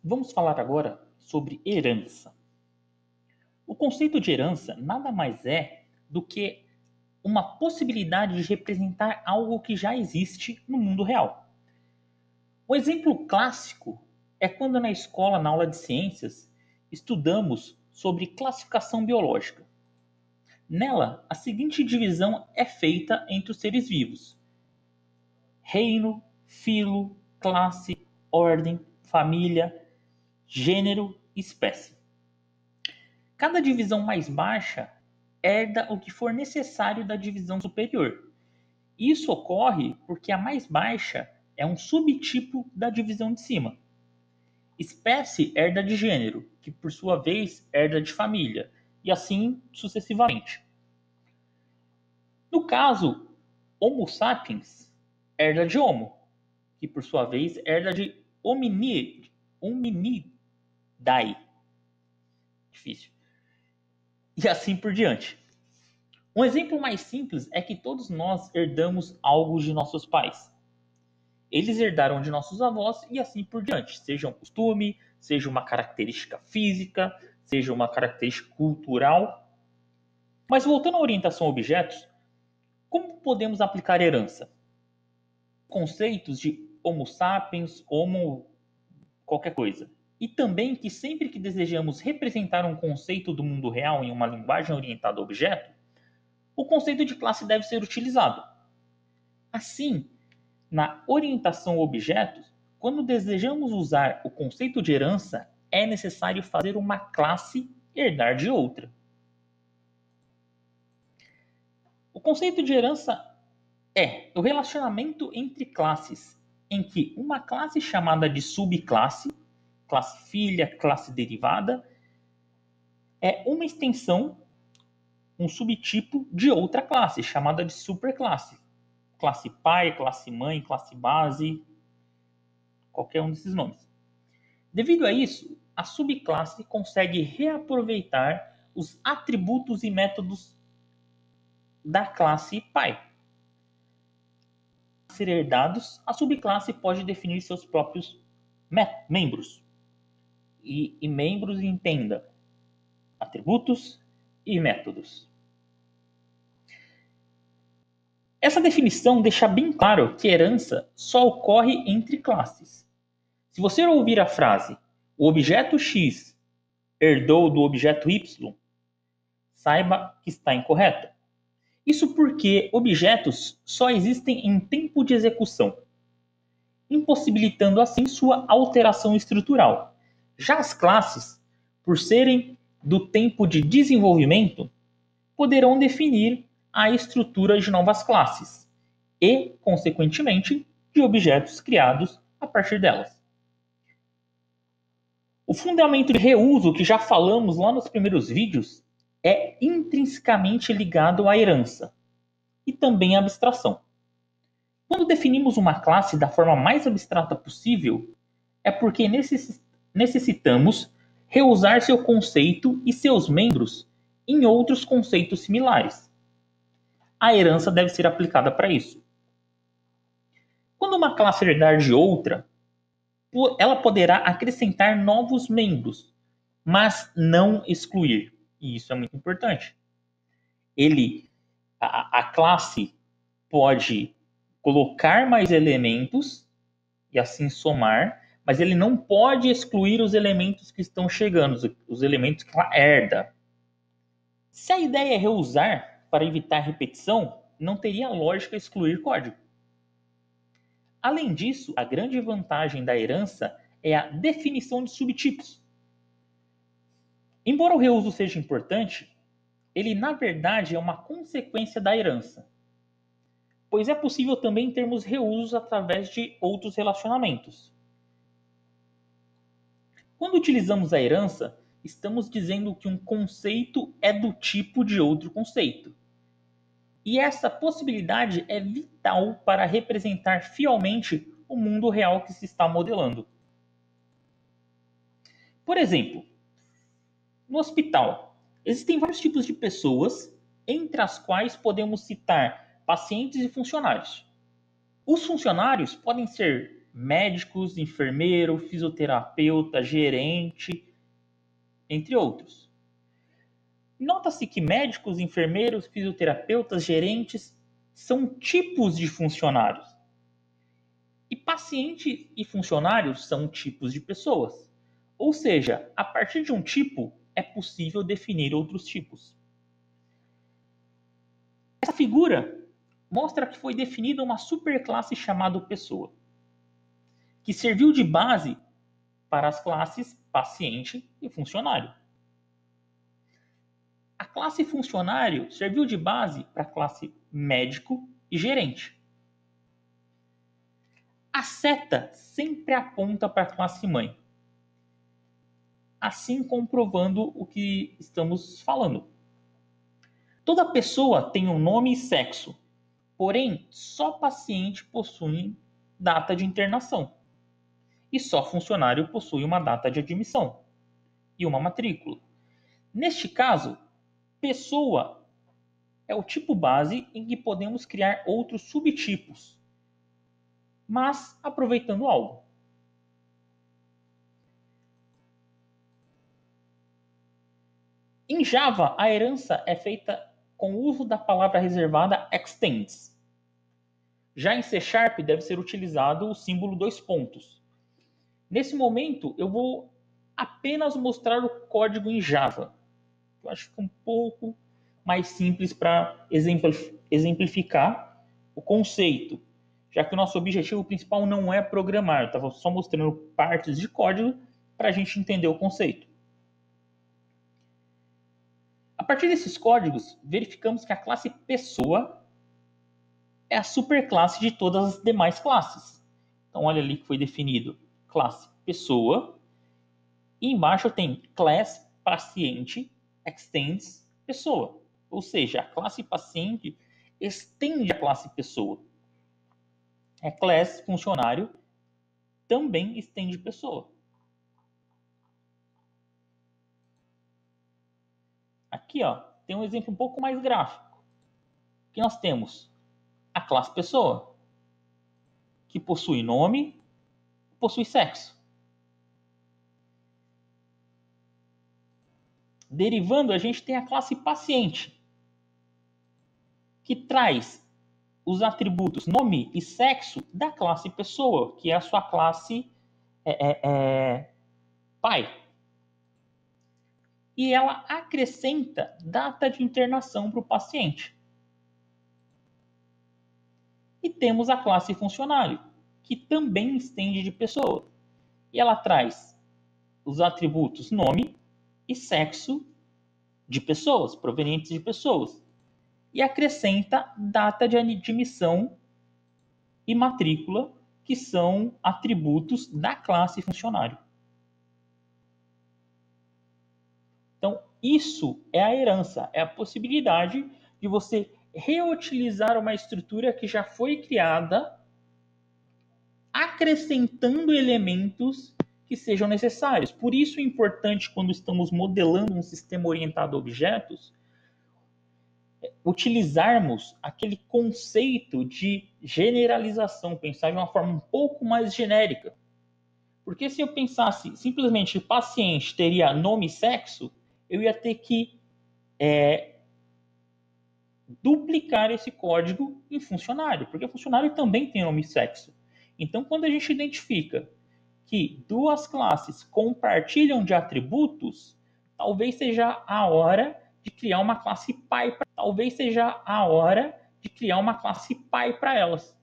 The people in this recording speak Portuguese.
Vamos falar agora sobre herança. O conceito de herança nada mais é do que uma possibilidade de representar algo que já existe no mundo real. Um exemplo clássico é quando na escola, na aula de ciências, estudamos sobre classificação biológica. Nela, a seguinte divisão é feita entre os seres vivos: reino, filo, classe, ordem, família, gênero, espécie. Cada divisão mais baixa herda o que for necessário da divisão superior. Isso ocorre porque a mais baixa é um subtipo da divisão de cima. Espécie herda de gênero, que por sua vez herda de família, e assim sucessivamente. No caso, Homo sapiens herda de Homo, que por sua vez herda de Hominidae. Difícil. E assim por diante. Um exemplo mais simples é que todos nós herdamos algo de nossos pais. Eles herdaram de nossos avós e assim por diante. Seja um costume, seja uma característica física, seja uma característica cultural. Mas voltando à orientação a objetos, como podemos aplicar herança? Conceitos de Homo sapiens, Homo qualquer coisa. E também que sempre que desejamos representar um conceito do mundo real em uma linguagem orientada a objeto, o conceito de classe deve ser utilizado. Assim, na orientação a objetos, quando desejamos usar o conceito de herança, é necessário fazer uma classe herdar de outra. O conceito de herança é o relacionamento entre classes, em que uma classe chamada de subclasse, classe filha, classe derivada, é uma extensão, um subtipo de outra classe, chamada de superclasse. Classe pai, classe mãe, classe base, qualquer um desses nomes. Devido a isso, a subclasse consegue reaproveitar os atributos e métodos da classe pai. Para ser herdados, a subclasse pode definir seus próprios membros. E membros, entenda, atributos e métodos. Essa definição deixa bem claro que herança só ocorre entre classes. Se você ouvir a frase "o objeto X herdou do objeto Y", saiba que está incorreta. Isso porque objetos só existem em tempo de execução, impossibilitando assim sua alteração estrutural. Já as classes, por serem do tempo de desenvolvimento, poderão definir a estrutura de novas classes e, consequentemente, de objetos criados a partir delas. O fundamento de reuso que já falamos lá nos primeiros vídeos é intrinsecamente ligado à herança e também à abstração. Quando definimos uma classe da forma mais abstrata possível, é porque necessitamos reusar seu conceito e seus membros em outros conceitos similares. A herança deve ser aplicada para isso. Quando uma classe herdar de outra, ela poderá acrescentar novos membros, mas não excluir. E isso é muito importante. A classe pode colocar mais elementos e assim somar, mas ele não pode excluir os elementos que estão chegando, os elementos que ela herda. Se a ideia é reusar para evitar repetição, não teria lógica excluir código. Além disso, a grande vantagem da herança é a definição de subtipos. Embora o reuso seja importante, ele na verdade é uma consequência da herança, pois é possível também termos reusos através de outros relacionamentos. Quando utilizamos a herança, estamos dizendo que um conceito é do tipo de outro conceito. E essa possibilidade é vital para representar fielmente o mundo real que se está modelando. Por exemplo, no hospital, existem vários tipos de pessoas, entre as quais podemos citar pacientes e funcionários. Os funcionários podem ser médicos, enfermeiro, fisioterapeuta, gerente, entre outros. Nota-se que médicos, enfermeiros, fisioterapeutas, gerentes são tipos de funcionários. E paciente e funcionários são tipos de pessoas. Ou seja, a partir de um tipo é possível definir outros tipos. Essa figura mostra que foi definida uma superclasse chamada pessoa, que serviu de base para as classes paciente e funcionário. A classe funcionário serviu de base para a classe médico e gerente. A seta sempre aponta para a classe mãe, assim comprovando o que estamos falando. Toda pessoa tem um nome e sexo, porém só paciente possui data de internação e só funcionário possui uma data de admissão e uma matrícula. Neste caso, pessoa é o tipo base em que podemos criar outros subtipos, mas aproveitando algo. Em Java, a herança é feita com o uso da palavra reservada extends. Já em C# deve ser utilizado o símbolo 2 pontos. Nesse momento, eu vou apenas mostrar o código em Java. Eu acho que fica um pouco mais simples para exemplificar o conceito, já que o nosso objetivo principal não é programar. Eu estava só mostrando partes de código para a gente entender o conceito. A partir desses códigos, verificamos que a classe pessoa é a superclasse de todas as demais classes. Então, olha ali que foi definido classe pessoa. E embaixo tem class paciente extends pessoa. Ou seja, a classe paciente estende a classe pessoa. A class funcionário também estende pessoa. Aqui, ó, tem um exemplo um pouco mais gráfico. Que nós temos a classe pessoa, que possui nome, possui sexo. Derivando, a gente tem a classe paciente, que traz os atributos nome e sexo da classe pessoa, que é a sua classe pai. E ela acrescenta data de internação para o paciente. E temos a classe funcionário, que também estende de pessoa. E ela traz os atributos nome e sexo de pessoas, provenientes de pessoas. E acrescenta data de admissão e matrícula, que são atributos da classe funcionário. Então, isso é a herança, é a possibilidade de você reutilizar uma estrutura que já foi criada, acrescentando elementos que sejam necessários. Por isso é importante, quando estamos modelando um sistema orientado a objetos, utilizarmos aquele conceito de generalização, pensar de uma forma um pouco mais genérica. Porque se eu pensasse simplesmente que o paciente teria nome e sexo, eu ia ter que duplicar esse código em funcionário, porque funcionário também tem nome e sexo. Então, quando a gente identifica que duas classes compartilham de atributos, talvez seja a hora de criar uma classe pai para elas.